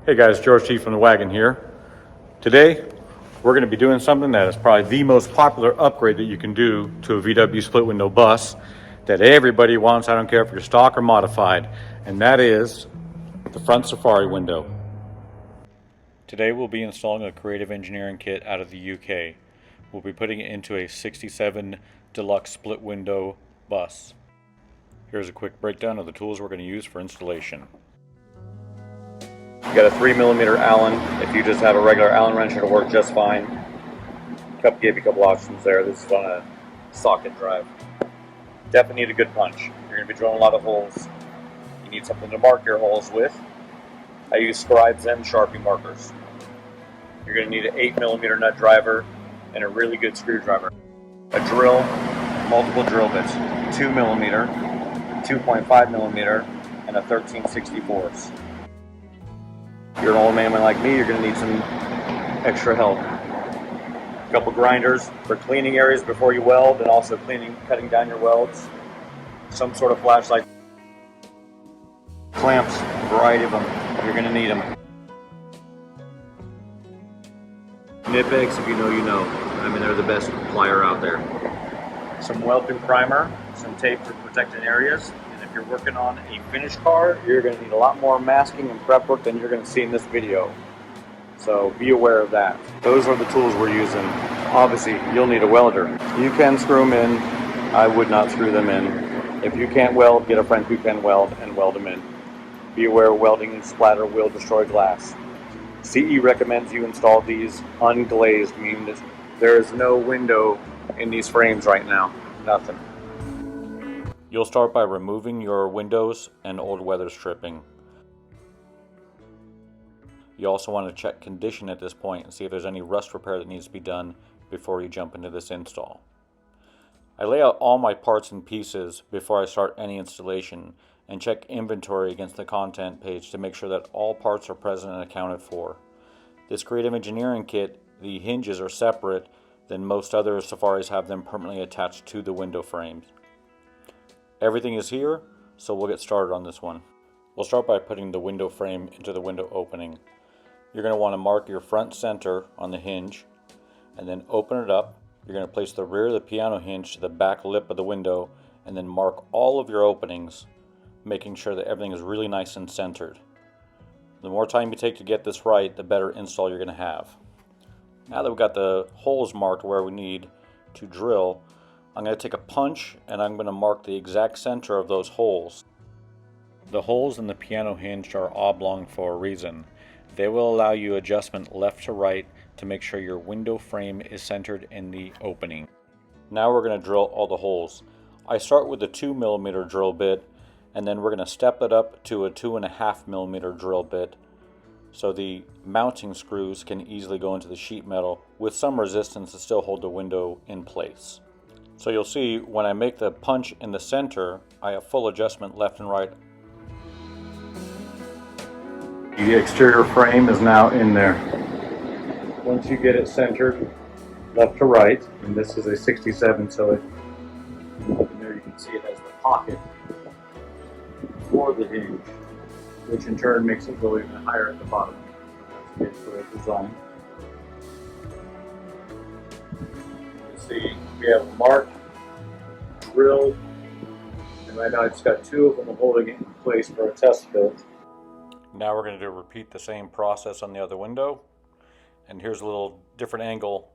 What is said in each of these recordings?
Hey guys, George T from The Wagon here. Today, we're going to be doing something that is probably the most popular upgrade that you can do to a VW split window bus that everybody wants. I don't care if you're stock or modified, and that is the front safari window. Today we'll be installing a Creative Engineering kit out of the UK. We'll be putting it into a 67 Deluxe split window bus. Here's a quick breakdown of the tools we're going to use for installation. You got a 3mm Allen. If you just have a regular Allen wrench, it'll work just fine. Gave you a couple options there. This is on a socket drive. Definitely need a good punch. You're going to be drilling a lot of holes. You need something to mark your holes with. I use Scribe Zen Sharpie markers. You're going to need an 8mm nut driver and a really good screwdriver. A drill, multiple drill bits, 2mm, 2.5mm, and a 13/64. If you're an old man like me, you're going to need some extra help. A couple grinders for cleaning areas before you weld, and also cutting down your welds. Some sort of flashlight. Clamps, a variety of them. You're going to need them. Knipex, if you know, you know. I mean, they're the best plier out there. Some weld-through primer, some tape for protecting areas. If you're working on a finished car, you're going to need a lot more masking and prep work than you're going to see in this video. So be aware of that. Those are the tools we're using. Obviously, you'll need a welder. You can screw them in. I would not screw them in. If you can't weld, get a friend who can weld and weld them in. Be aware welding and splatter will destroy glass. CE recommends you install these unglazed, meaning that there is no window in these frames right now. Nothing. You'll start by removing your windows and old weather stripping. You also want to check condition at this point and see if there's any rust repair that needs to be done before you jump into this install. I lay out all my parts and pieces before I start any installation and check inventory against the content page to make sure that all parts are present and accounted for. This Creative Engineering kit, the hinges are separate than most other Safaris have them permanently attached to the window frames. Everything is here, so we'll get started on this one. We'll start by putting the window frame into the window opening. You're going to want to mark your front center on the hinge and then open it up. You're going to place the rear of the piano hinge to the back lip of the window and then mark all of your openings, making sure that everything is really nice and centered. The more time you take to get this right, the better install you're going to have. Now that we've got the holes marked where we need to drill, I'm going to take a punch and I'm going to mark the exact center of those holes. The holes in the piano hinge are oblong for a reason. They will allow you adjustment left to right to make sure your window frame is centered in the opening. Now we're going to drill all the holes. I start with a 2mm drill bit and then we're going to step it up to a 2.5mm drill bit so the mounting screws can easily go into the sheet metal with some resistance to still hold the window in place. So you'll see when I make the punch in the center, I have full adjustment left and right. The exterior frame is now in there. Once you get it centered left to right, and this is a 67, so there you can see it has the pocket for the hinge, which in turn makes it go even higher at the bottom. That's good for the design. You see, we have a mark, drill, and right now I just got two of them holding it in place for a test fit. Now we're going to repeat the same process on the other window, and here's a little different angle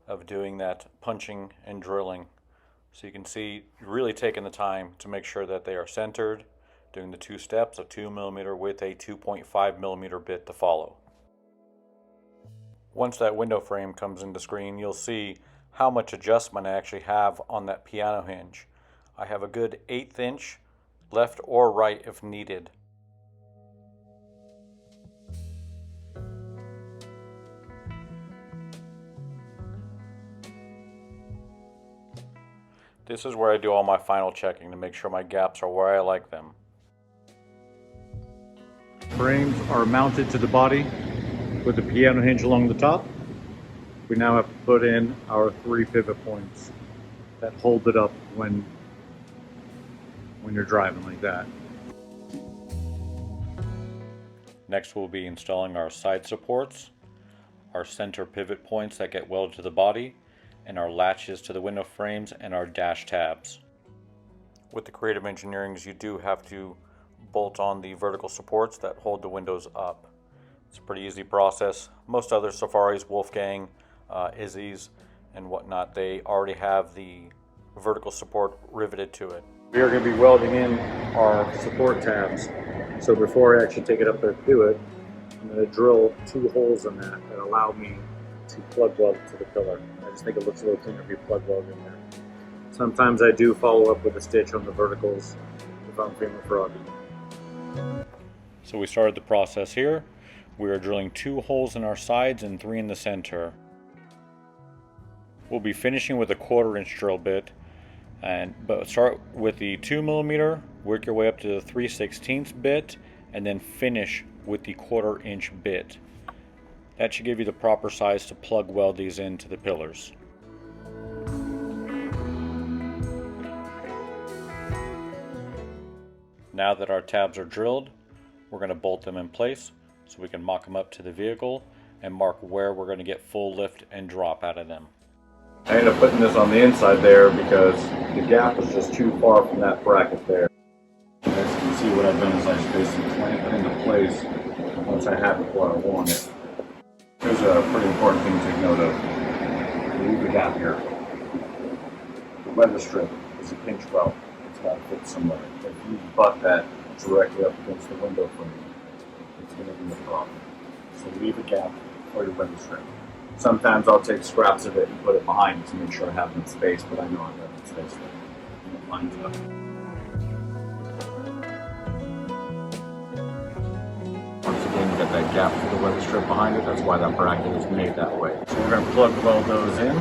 of doing that punching and drilling. So you can see really taking the time to make sure that they are centered, doing the two steps, a 2mm with a 2.5mm bit to follow. Once that window frame comes into screen, you'll see how much adjustment I actually have on that piano hinge. I have a good 1/8 inch left or right if needed. This is where I do all my final checking to make sure my gaps are where I like them. Frames are mounted to the body with the piano hinge along the top. We now have to put in our 3 pivot points that hold it up when you're driving like that. Next we'll be installing our side supports, our center pivot points that get welded to the body, and our latches to the window frames and our dash tabs. With the Creative Engineerings, you do have to bolt on the vertical supports that hold the windows up. It's a pretty easy process. Most other Safaris, Wolfgang, Izzy's, and whatnot, they already have the vertical support riveted to it. We are going to be welding in our support tabs. So before I actually take it up there to do it, I'm going to drill 2 holes in that allow me to plug weld to the pillar. I just think it looks a little cleaner if you plug weld in there. Sometimes I do follow up with a stitch on the verticals if I'm feeling froggy. So we started the process here. We are drilling 2 holes in our sides and 3 in the center. We'll be finishing with a 1/4 inch drill bit, but start with the 2mm, work your way up to the 3/16 bit, and then finish with the 1/4 inch bit. That should give you the proper size to plug weld these into the pillars. Now that our tabs are drilled, we're going to bolt them in place so we can mock them up to the vehicle and mark where we're going to get full lift and drop out of them. I ended up putting this on the inside there because the gap was just too far from that bracket there. As you can see, what I've done is I just basically clamp it into place once I have it where I want it. Here's a pretty important thing to take note of. Leave the gap here. The weather strip is a pinch weld. It's got to fit somewhere. If you butt that directly up against the window frame, it's going to be a problem. So leave a gap for your weather strip. Sometimes I'll take scraps of it and put it behind it to make sure I have enough space, but I know I've got enough space there. And it lines up. Once again, you got that gap for the weather strip behind it. That's why that bracket is made that way. So we're going to plug weld those in.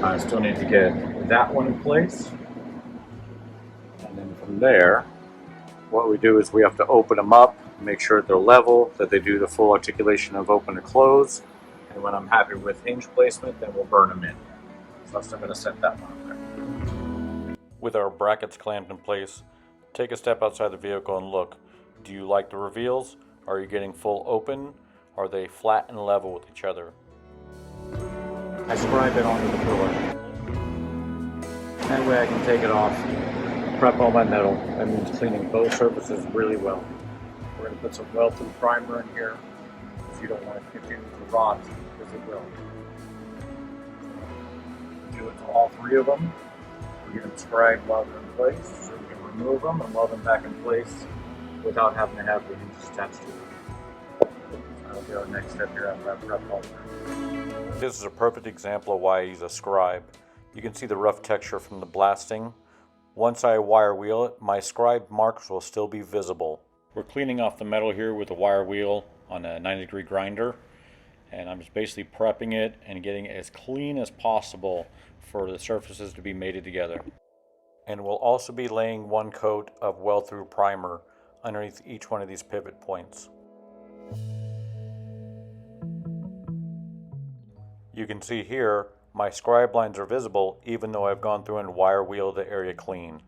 I still need to get that one in place. And then from there, what we do is we have to open them up, make sure they're level, that they do the full articulation of open to close. And when I'm happy with hinge placement, then we'll burn them in. So I'm still going to set that one up there. With our brackets clamped in place, take a step outside the vehicle and look. Do you like the reveals? Are you getting full open? Are they flat and level with each other? I scribe it onto the pillar. That way I can take it off, prep all my metal. That means cleaning both surfaces really well. We're going to put some weld-through primer in here. You don't want to continue to rot because it will. Do it to all 3 of them. We're going to scribe weld them in place so we can remove them and weld them back in place without having to have the hinges attached to it. That'll be our next step here after I prep all three. This is a perfect example of why I use a scribe. You can see the rough texture from the blasting. Once I wire wheel it, my scribe marks will still be visible. We're cleaning off the metal here with a wire wheel on a 90-degree grinder, and I'm just basically prepping it and getting it as clean as possible for the surfaces to be mated together. And we'll also be laying 1 coat of weld-through primer underneath each one of these pivot points. You can see here my scribe lines are visible even though I've gone through and wire wheeled the area clean.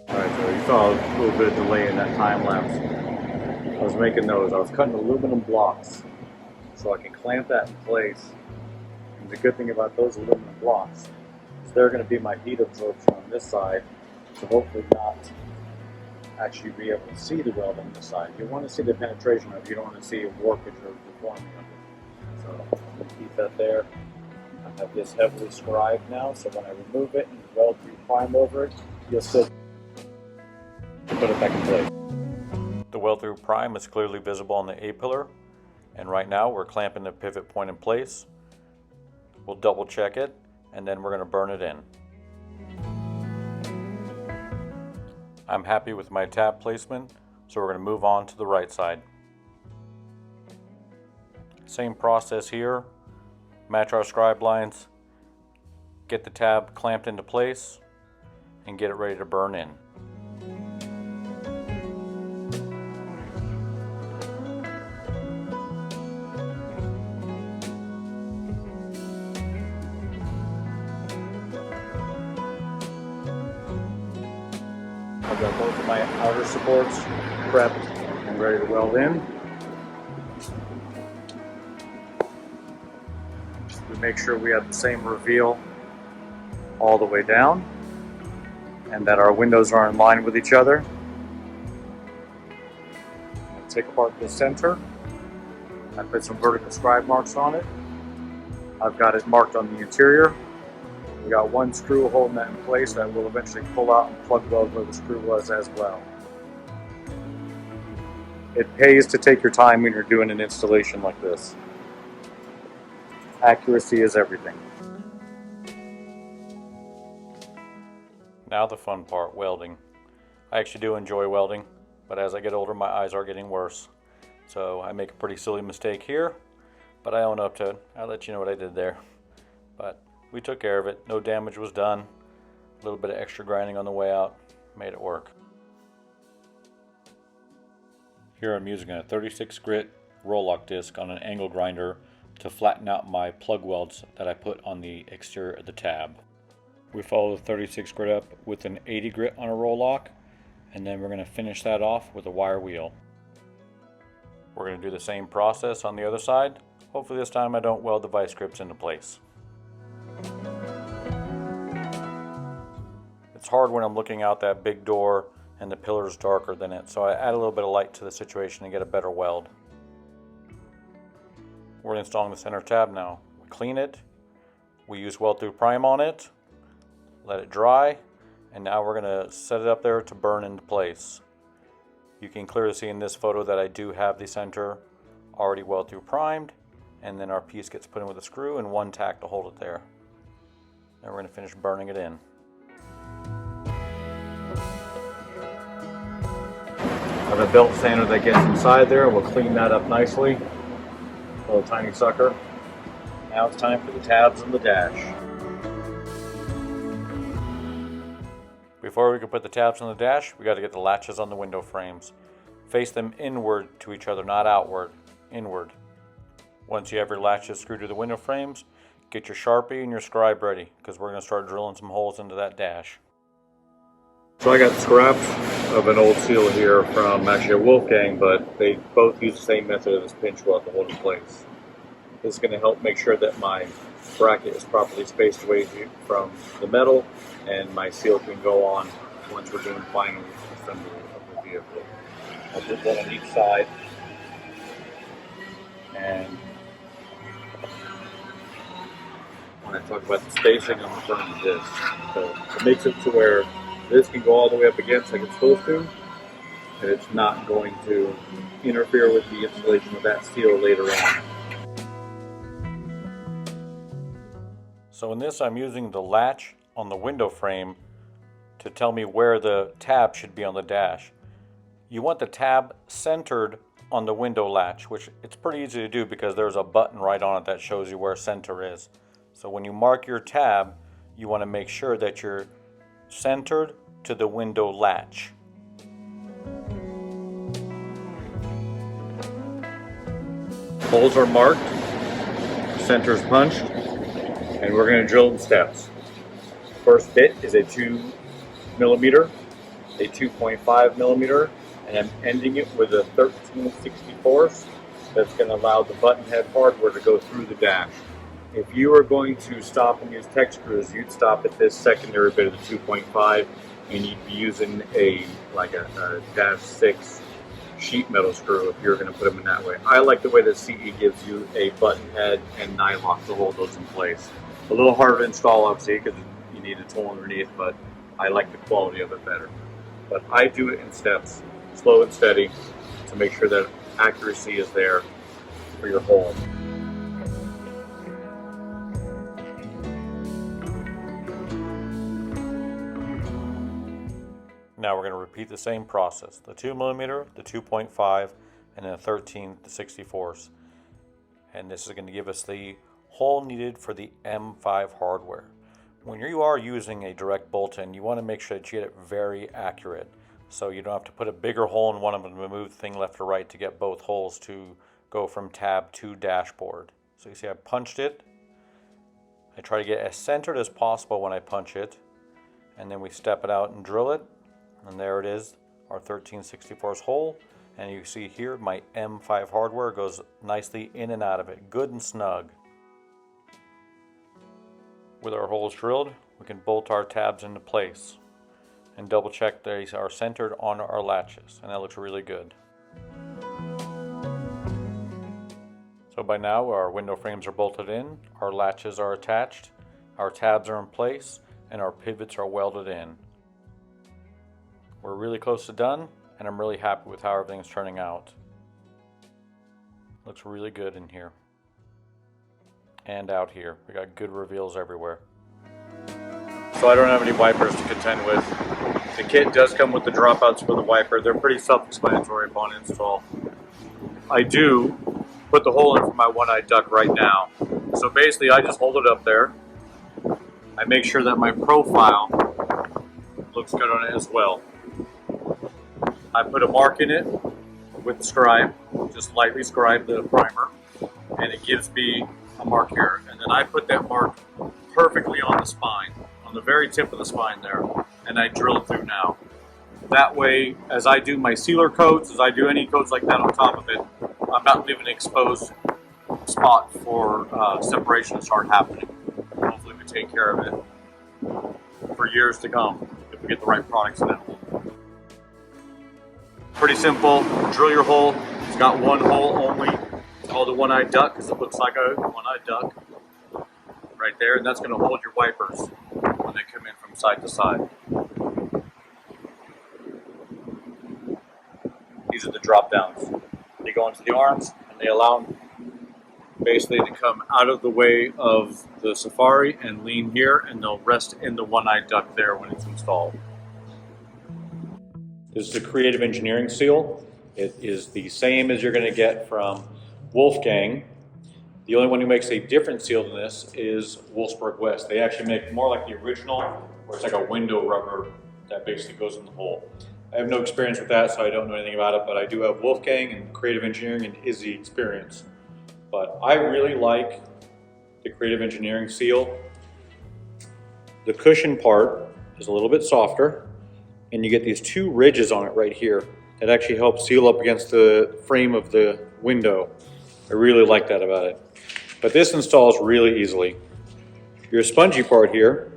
Alright, so you saw a little bit of delay in that time lapse. I was making those. I was cutting aluminum blocks so I can clamp that in place. And the good thing about those aluminum blocks is they're going to be my heat absorption on this side, so hopefully not actually be able to see the weld on this side. You want to see the penetration of it. You don't want to see a warpage or deformity of it. So I'm going to keep that there. I have this heavily scribed now, so when I remove it and weld through prime over it, you'll still put it back in place. The weld-through prime is clearly visible on the A-pillar, and right now we're clamping the pivot point in place. We'll double check it, and then we're going to burn it in. I'm happy with my tab placement, so we're going to move on to the right side. Same process here. Match our scribe lines, get the tab clamped into place, and get it ready to burn in. I've got both of my outer supports prepped and ready to weld in. We make sure we have the same reveal all the way down and that our windows are in line with each other. I take apart the center. I put some vertical scribe marks on it. I've got it marked on the interior. We got one screw holding that in place that will eventually pull out and plug weld where the screw was as well. It pays to take your time when you're doing an installation like this. Accuracy is everything. Now the fun part, welding. I actually do enjoy welding, but as I get older my eyes are getting worse. So I make a pretty silly mistake here, but I own up to it. I'll let you know what I did there. But we took care of it. No damage was done. A little bit of extra grinding on the way out made it work. Here I'm using a 36 grit roll-lock disc on an angle grinder to flatten out my plug welds that I put on the exterior of the tab. We follow the 36 grit up with an 80 grit on a roll-lock, and then we're going to finish that off with a wire wheel. We're going to do the same process on the other side. Hopefully this time I don't weld the vice grips into place. It's hard when I'm looking out that big door and the pillar is darker than it, so I add a little bit of light to the situation to get a better weld. We're installing the center tab now. We clean it, we use weld through prime on it, let it dry, and now we're going to set it up there to burn into place. You can clearly see in this photo that I do have the center already weld through primed, and then our piece gets put in with a screw and one tack to hold it there. Then we're going to finish burning it in. I have a belt sander that gets inside there, and we'll clean that up nicely. Little tiny sucker. Now it's time for the tabs and the dash. Before we can put the tabs on the dash, we got to get the latches on the window frames. Face them inward to each other, not outward, inward. Once you have your latches screwed to the window frames, get your Sharpie and your scribe ready, because we're going to start drilling some holes into that dash. So I got scraps of an old seal here from actually a Wolfgang, but they both use the same method of this pinch weld to hold in place. This is going to help make sure that my bracket is properly spaced away from the metal, and my seal can go on once we're doing final assembly of the vehicle. I'll put one on each side, and when I talk about the spacing, I'm referring to this. So it makes it to where this can go all the way up against like it's supposed to, and it's not going to interfere with the installation of that seal later on. So in this, I'm using the latch on the window frame to tell me where the tab should be on the dash. You want the tab centered on the window latch, which it's pretty easy to do because there's a button right on it that shows you where center is. So when you mark your tab, you want to make sure that you're centered to the window latch. Holes are marked, center's punched, and we're going to drill in steps. First bit is a 2 millimeter, a 2.5 millimeter, and I'm ending it with a 13/64. That's going to allow the button head hardware to go through the dash. If you are going to stop and use tech screws, you'd stop at this secondary bit of the 2.5, and you'd be using a dash 6 sheet metal screw if you're going to put them in that way. I like the way that CE gives you a button head and nylock to hold those in place. A little harder to install, obviously, because you need a tool underneath, but I like the quality of it better. But I do it in steps, slow and steady, to make sure that accuracy is there for your hole. Now we're going to repeat the same process, the 2 millimeter, the 2.5, and then a 13/64. And this is going to give us the hole needed for the M5 hardware. When you are using a direct bolt-in, you want to make sure that you get it very accurate. So you don't have to put a bigger hole in one of them and move the thing left or right to get both holes to go from tab to dashboard. So you see I punched it. I try to get as centered as possible when I punch it. And then we step it out and drill it. And there it is, our 13/64 hole. And you see here my M5 hardware goes nicely in and out of it, good and snug. With our holes drilled, we can bolt our tabs into place and double check they are centered on our latches, and that looks really good. So by now our window frames are bolted in, our latches are attached, our tabs are in place, and our pivots are welded in. We're really close to done, and I'm really happy with how everything's turning out. Looks really good in here. And out here. We got good reveals everywhere. So I don't have any wipers to contend with. The kit does come with the dropouts for the wiper. They're pretty self-explanatory upon install. I do put the hole in for my one-eyed duck right now. So basically I just hold it up there. I make sure that my profile looks good on it as well. I put a mark in it with the scribe, just lightly scribe the primer, and it gives me a mark here. And then I put that mark perfectly on the spine, on the very tip of the spine there, and I drill it through now. That way, as I do my sealer coats, as I do any coats like that on top of it, I'm not leaving an exposed spot for separation to start happening. Hopefully we take care of it for years to come if we get the right products in it. Pretty simple. Drill your hole. It's got one hole only. It's called a one-eyed duck because it looks like a one-eyed duck right there, and that's going to hold your wipers when they come in from side to side. These are the drop downs. They go into the arms and they allow them basically to come out of the way of the Safari and lean here, and they'll rest in the one-eyed duck there when it's installed. This is a Creative Engineering seal. It is the same as you're going to get from Wolfgang. The only one who makes a different seal than this is Wolfsburg West. They actually make more like the original, where it's like a window rubber that basically goes in the hole. I have no experience with that, so I don't know anything about it, but I do have Wolfgang and Creative Engineering and Izzy experience. But I really like the Creative Engineering seal. The cushion part is a little bit softer, and you get these two ridges on it right here that actually help seal up against the frame of the window. I really like that about it. But this installs really easily. Your spongy part here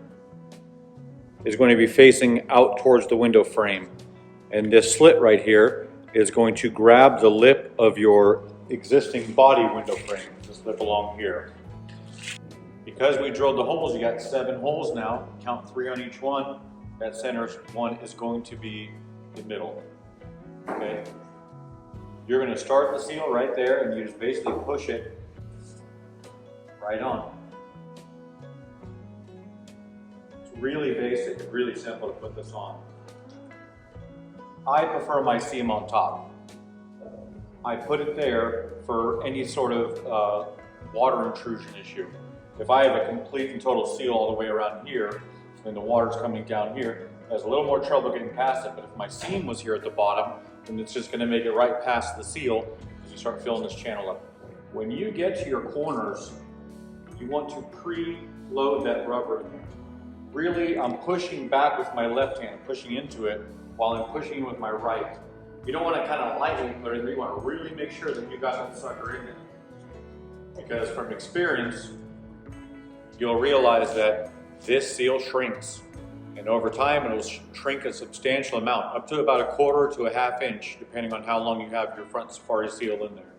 is going to be facing out towards the window frame. And this slit right here is going to grab the lip of your existing body window frame, this lip along here. Because we drilled the holes, you got 7 holes now, count 3 on each one. That center one is going to be the middle, okay? You're going to start the seal right there, and you just basically push it right on. It's really basic, really simple to put this on. I prefer my seam on top. I put it there for any sort of water intrusion issue. If I have a complete and total seal all the way around here, and the water's coming down here, there's a little more trouble getting past it. But if my seam was here at the bottom, then it's just going to make it right past the seal as you start filling this channel up. When you get to your corners, you want to pre-load that rubber in there. Really, I'm pushing back with my left hand, pushing into it, while I'm pushing with my right. You don't want to kind of lightly put it in there. You want to really make sure that you got that sucker in there. Because from experience, you'll realize that this seal shrinks, and over time it will shrink a substantial amount, up to about 1/4 to 1/2 inch, depending on how long you have your front Safari seal in there.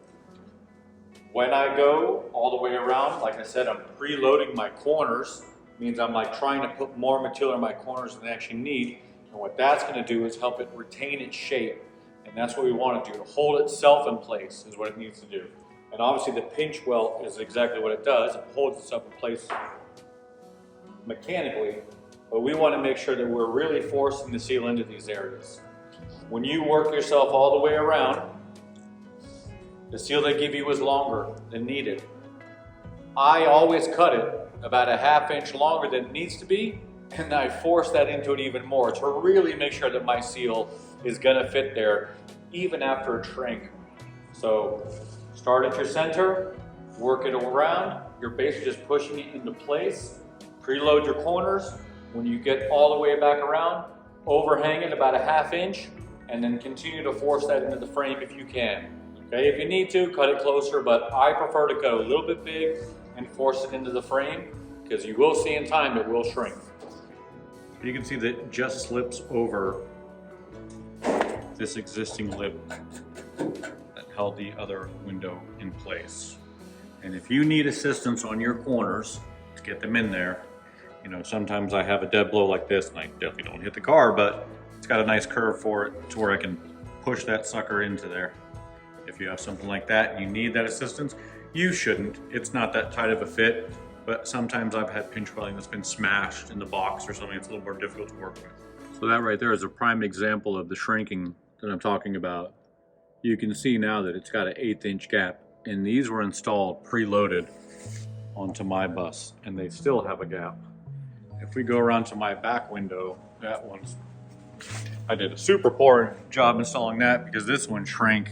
When I go all the way around, like I said, I'm preloading my corners. It means I'm like trying to put more material in my corners than I actually need, and what that's going to do is help it retain its shape, and that's what we want to do. To hold itself in place is what it needs to do. And obviously the pinch welt is exactly what it does. It holds itself in place mechanically, but we want to make sure that we're really forcing the seal into these areas. When you work yourself all the way around, the seal they give you is longer than needed. I always cut it about 1/2 inch longer than it needs to be, and I force that into it even more to really make sure that my seal is going to fit there even after it shrink. So start at your center, work it around. You're basically just pushing it into place. Preload your corners. When you get all the way back around, overhang it about a ½ inch, and then continue to force that into the frame if you can. Okay, if you need to, cut it closer, but I prefer to cut a little bit big and force it into the frame, because you will see in time it will shrink. You can see that it just slips over this existing lip that held the other window in place. And if you need assistance on your corners to get them in there, you know, sometimes I have a dead blow like this and I definitely don't hit the car, but it's got a nice curve for it to where I can push that sucker into there. If you have something like that and you need that assistance, you shouldn't. It's not that tight of a fit, but sometimes I've had pinch welding that's been smashed in the box or something. It's a little more difficult to work with. So that right there is a prime example of the shrinking that I'm talking about. You can see now that it's got an 1/8 inch gap, and these were installed preloaded onto my bus, and they still have a gap. If we go around to my back window, that one's, I did a super poor job installing that because this one shrank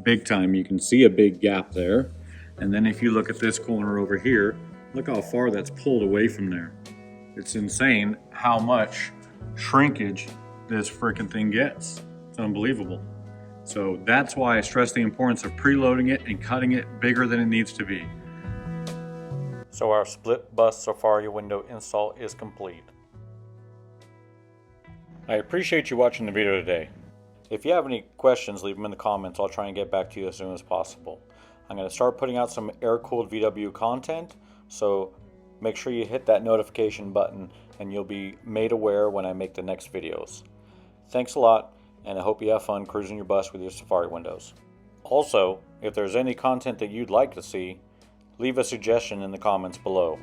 big time. You can see a big gap there. And then if you look at this corner over here, look how far that's pulled away from there. It's insane how much shrinkage this freaking thing gets. It's unbelievable. So that's why I stress the importance of preloading it and cutting it bigger than it needs to be. So our split bus Safari window install is complete. I appreciate you watching the video today. If you have any questions, leave them in the comments. I'll try and get back to you as soon as possible. I'm going to start putting out some air-cooled VW content, so make sure you hit that notification button and you'll be made aware when I make the next videos. Thanks a lot, and I hope you have fun cruising your bus with your Safari windows. Also, if there's any content that you'd like to see, leave a suggestion in the comments below.